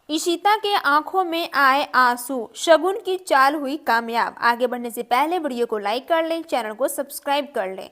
इशिता के आंखों में आए आंसू, शगुन की चाल हुई कामयाब। आगे बढ़ने से पहले वीडियो को लाइक कर लें, चैनल को सब्सक्राइब कर लें।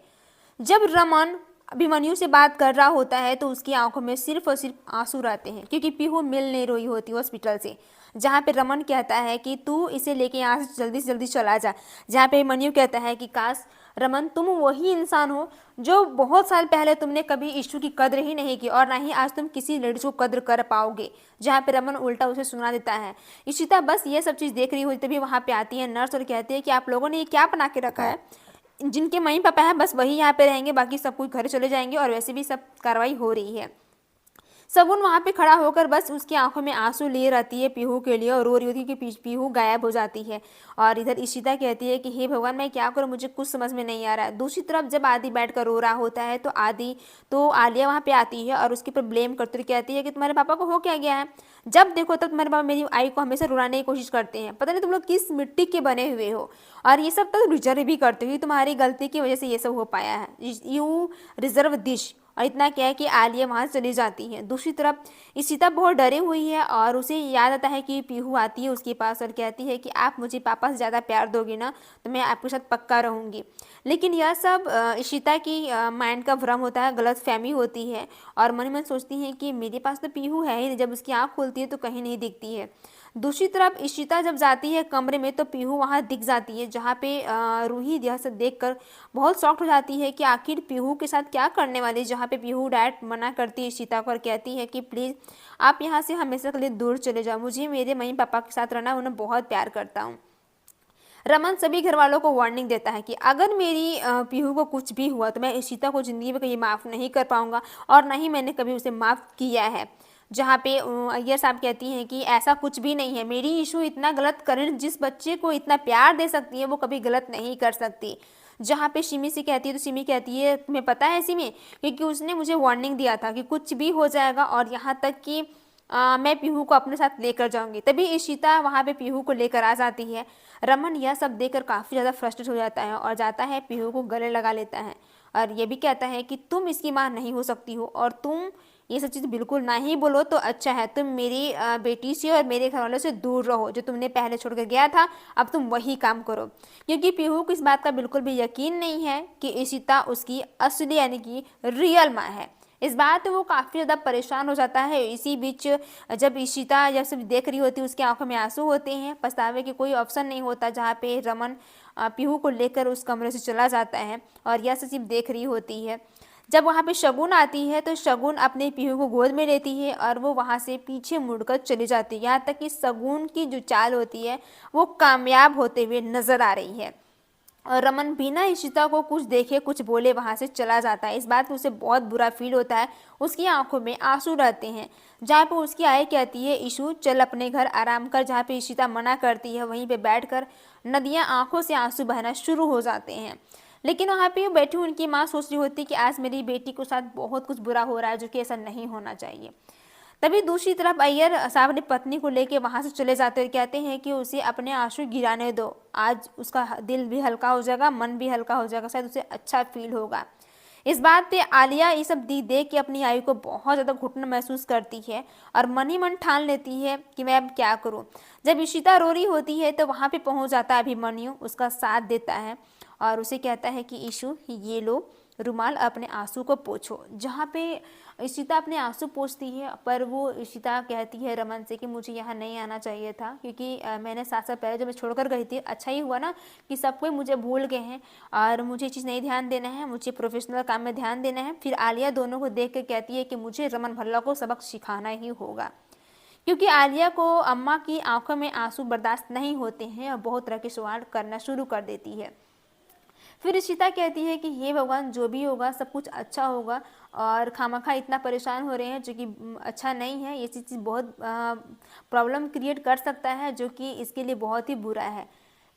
जब रमन अभिमन्यु से बात कर रहा होता है तो उसकी आंखों में सिर्फ और सिर्फ आंसू रहते हैं, क्योंकि पीहू मिल नहीं रही होती हॉस्पिटल से। जहाँ पे रमन कहता है कि तू इसे लेके यहाँ से जल्दी चला जा, जहाँ पे अभिमन्यु कहता है कि काश रमन तुम वही इंसान हो जो बहुत साल पहले तुमने कभी ईशु की कद्र ही नहीं की और ना ही आज तुम किसी लड़की को कद्र कर पाओगे। जहाँ पे रमन उल्टा उसे सुना देता है। इशिता बस ये सब चीज़ देख रही होती तभी वहाँ पे आती है नर्स और कहती है कि आप लोगों ने ये क्या बना के रखा है, जिनके मम्मी पापा हैं बस वही यहाँ पे रहेंगे, बाकी सब कुछ घर चले जाएंगे। और वैसे भी सब कार्रवाई हो रही है। शगुन वहाँ पे खड़ा होकर बस उसकी आंखों में आंसू लिए रहती है पीहू के लिए और रो रही होती है कि पीहू गायब हो जाती है। और इधर इशिता कहती है कि हे भगवान मैं क्या करूँ, मुझे कुछ समझ में नहीं आ रहा है। दूसरी तरफ जब आदि बैठ कर रो रहा होता है तो आलिया वहाँ पे आती है और उसके ऊपर ब्लेम करती हुई कहती है कि तुम्हारे पापा को हो क्या गया है, जब देखो तब तुम्हारे पापा मेरी आई को हमेशा रुलाने की कोशिश करते हैं, पता नहीं तुम लोग किस मिट्टी के बने हुए हो और ये सब तो रिजर्व भी करते हुए तुम्हारी गलती की वजह से ये सब हो पाया है, यू रिजर्व दिश। और इतना क्या है कि आलिया वहाँ चली जाती है। दूसरी तरफ इशिता बहुत डरी हुई है और उसे याद आता है कि पीहू आती है उसके पास और कहती है कि आप मुझे पापा से ज़्यादा प्यार दोगे ना तो मैं आपके साथ पक्का रहूँगी। लेकिन यह सब इशिता की माइंड का भ्रम होता है, गलत फहमी होती है और मन ही मन सोचती है कि मेरे पास तो पीहू है ही, जब उसकी आँख खुलती है तो कहीं नहीं दिखती है। दूसरी तरफ इशिता जब जाती है कमरे में तो पीहू वहाँ दिख जाती है, जहाँ पे रूही यह सब देखकर बहुत शॉक्ट हो जाती है कि आखिर पीहू के साथ क्या करने वाली। जहाँ पे पीहू डायरेक्ट मना करती है इशिता को और कहती है कि प्लीज़ आप यहाँ से हमेशा के लिए दूर चले जाओ, मुझे मेरे मम्मी पापा के साथ रहना, उन्हें बहुत प्यार करता हूँ। रमन सभी घर वालों को वार्निंग देता है कि अगर मेरी पीहू को कुछ भी हुआ तो मैं इशिता को ज़िंदगी में कहीं माफ़ नहीं कर पाऊंगा और ना ही मैंने कभी उसे माफ़ किया है। जहाँ पे अय्यर साहब कहती हैं कि ऐसा कुछ भी नहीं है, मेरी ईशू इतना गलत करें, जिस बच्चे को इतना प्यार दे सकती है वो कभी गलत नहीं कर सकती। जहाँ पे सिमी से कहती है तो सिमी कहती है तुम्हें पता है सिमी, क्योंकि उसने मुझे वार्निंग दिया था कि कुछ भी हो जाएगा और यहाँ तक कि मैं पीहू को अपने साथ लेकर जाऊंगी। तभी इशिता वहाँ पे पीहू को लेकर आ जाती है। रमन यह सब देखकर काफ़ी ज़्यादा फ्रस्ट्रेट हो जाता है और जाता है पीहू को गले लगा लेता है और ये भी कहता है कि तुम इसकी माँ नहीं हो सकती हो और तुम ये सब चीज़ बिल्कुल ना ही बोलो तो अच्छा है, तुम मेरी बेटी से और मेरे घर वालों से दूर रहो, जो तुमने पहले छोड़ कर गया था अब तुम वही काम करो। क्योंकि पीहू को इस बात का बिल्कुल भी यकीन नहीं है कि इशिता उसकी असली यानी कि रियल माँ है। इस बात पे वो काफ़ी ज़्यादा परेशान हो जाता है। इसी बीच जब इशिता यह सब देख रही होती है उसकी आंखों में आंसू होते हैं, पछतावे की कोई ऑप्शन नहीं होता। जहाँ पे रमन पीहू को लेकर उस कमरे से चला जाता है और यह सब देख रही होती है। जब वहाँ पे शगुन आती है तो शगुन अपने पीहू को गोद में लेती है और वो वहाँ से पीछे मुड़कर चली जाती है। यहाँ तक कि शगुन की जो चाल होती है वो कामयाब होते हुए नजर आ रही है और रमन बिना इशिता को कुछ देखे कुछ बोले वहाँ से चला जाता है। इस बात पे उसे बहुत बुरा फील होता है, उसकी आंखों में आंसू रहते हैं। जहाँ पे उसकी आई कहती है इशू चल अपने घर आराम कर, जहाँ पे इशिता मना करती है वहीं पे बैठकर नदियाँ आंखों से आंसू बहना शुरू हो जाते हैं। लेकिन वहाँ पे बैठी उनकी माँ सोच रही होती कि आज मेरी बेटी के साथ बहुत कुछ बुरा हो रहा है, जो कि ऐसा नहीं होना चाहिए। तभी दूसरी तरफ अय्यर साहब अपनी पत्नी को लेके वहां से चले जाते और कहते हैं कि उसे अपने आंसू गिराने दो, आज उसका दिल भी हल्का हो जाएगा, मन भी हल्का हो जाएगा, शायद उसे अच्छा फील होगा। इस बात पे आलिया ये सब देख के अपनी आई को बहुत ज़्यादा घुटन महसूस करती है और मन ही मन ठान लेती है कि मैं अब क्या करूं। जब इशिता रो रही होती है तो वहाँ पे पहुँच जाता है अभिमन्यु, उसका साथ देता है और उसे कहता है कि ईशु ये लो रुमाल, अपने आंसू को पोंछो। जहाँ पे इशिता अपने आंसू पोंछती है पर वो इशिता कहती है रमन से कि मुझे यहाँ नहीं आना चाहिए था, क्योंकि मैंने 7 साल पहले जब मैं छोड़कर गई थी, अच्छा ही हुआ ना कि सब कोई मुझे भूल गए हैं और मुझे ये चीज़ नहीं ध्यान देना है, मुझे प्रोफेशनल काम में ध्यान देना है। फिर आलिया दोनों को देख कर कहती है कि मुझे रमन भल्ला को सबक सिखाना ही होगा, क्योंकि आलिया को अम्मा की आंखों में आंसू बर्दाश्त नहीं होते हैं और बहुत तरह के सवाल करना शुरू कर देती है। फिर इशिता कहती है कि हे भगवान जो भी होगा सब कुछ अच्छा होगा और खामखा इतना परेशान हो रहे हैं जो कि अच्छा नहीं है, ये चीज़ बहुत प्रॉब्लम क्रिएट कर सकता है, जो कि इसके लिए बहुत ही बुरा है।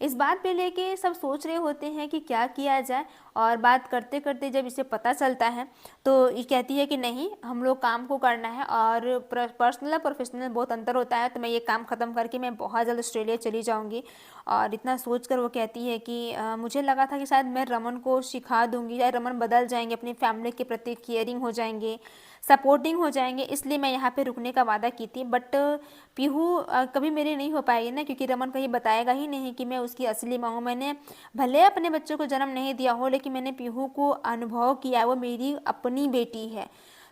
इस बात पे लेके सब सोच रहे होते हैं कि क्या किया जाए और बात करते करते जब इसे पता चलता है तो ये कहती है कि नहीं हम लोग काम को करना है और पर्सनल प्रोफेशनल बहुत अंतर होता है, तो मैं ये काम ख़त्म करके मैं बहुत जल्द ऑस्ट्रेलिया चली जाऊंगी। और इतना सोचकर वो कहती है कि मुझे लगा था कि शायद मैं रमन को सिखा दूंगी या रमन बदल जाएंगे, अपनी फैमिली के प्रति केयरिंग हो जाएंगे, सपोर्टिंग हो जाएंगे, इसलिए मैं यहाँ पे रुकने का वादा की थी। बट पीहू कभी मेरी नहीं हो पाएगी ना, क्योंकि रमन कहीं बताएगा ही नहीं कि मैं उसकी असली माँ हूँ। मैंने भले अपने बच्चों को जन्म नहीं दिया हो, लेकिन मैंने पीहू को अनुभव किया, वो मेरी अपनी बेटी है,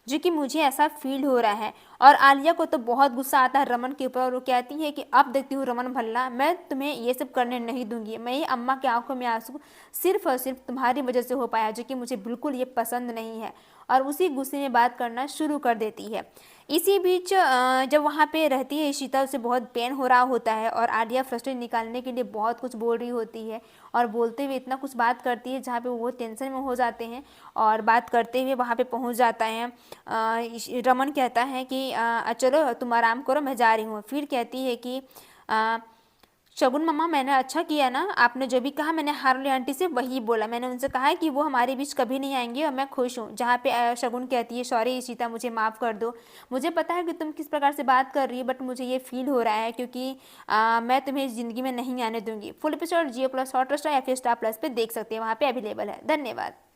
जो कि मुझे ऐसा फील हो रहा है। और आलिया को तो बहुत गुस्सा आता है रमन के ऊपर, और वो कहती है कि अब देखती हूँ रमन भल्ला, मैं तुम्हें ये सब करने नहीं दूंगी। मैं ये अम्मा की आंखों में आंसू सिर्फ और सिर्फ तुम्हारी वजह से हो पाया, जो कि मुझे बिल्कुल ये पसंद नहीं है। और उसी गुस्से में बात करना शुरू कर देती है। इसी बीच जब वहाँ पे रहती है इशिता, उसे बहुत पेन हो रहा होता है, और आलिया फ्रस्ट्रेशन निकालने के लिए बहुत कुछ बोल रही होती है, और बोलते हुए इतना कुछ बात करती है जहाँ पे वो टेंशन में हो जाते हैं। और बात करते हुए वहाँ पे पहुँच जाता है। रमन कहता है कि चलो तुम आराम करो, मैं जा रही हूँ। फिर कहती है कि अ, शगुन मम्मा, मैंने अच्छा किया ना, आपने जो भी कहा मैंने हार्ली आंटी से वही बोला। मैंने उनसे कहा है कि वो हमारे बीच कभी नहीं आएंगे, और मैं खुश हूँ। जहाँ पे शगुन कहती है सॉरी इशिता, मुझे माफ़ कर दो, मुझे पता है कि तुम किस प्रकार से बात कर रही हो, बट मुझे ये फील हो रहा है, क्योंकि मैं तुम्हें ज़िंदगी में नहीं आने दूंगी। फुल एपिसोड जियो प्लस हॉटस्टार या फिर स्टार प्लस पे देख सकते हैं, वहाँ पे अवेलेबल है। धन्यवाद।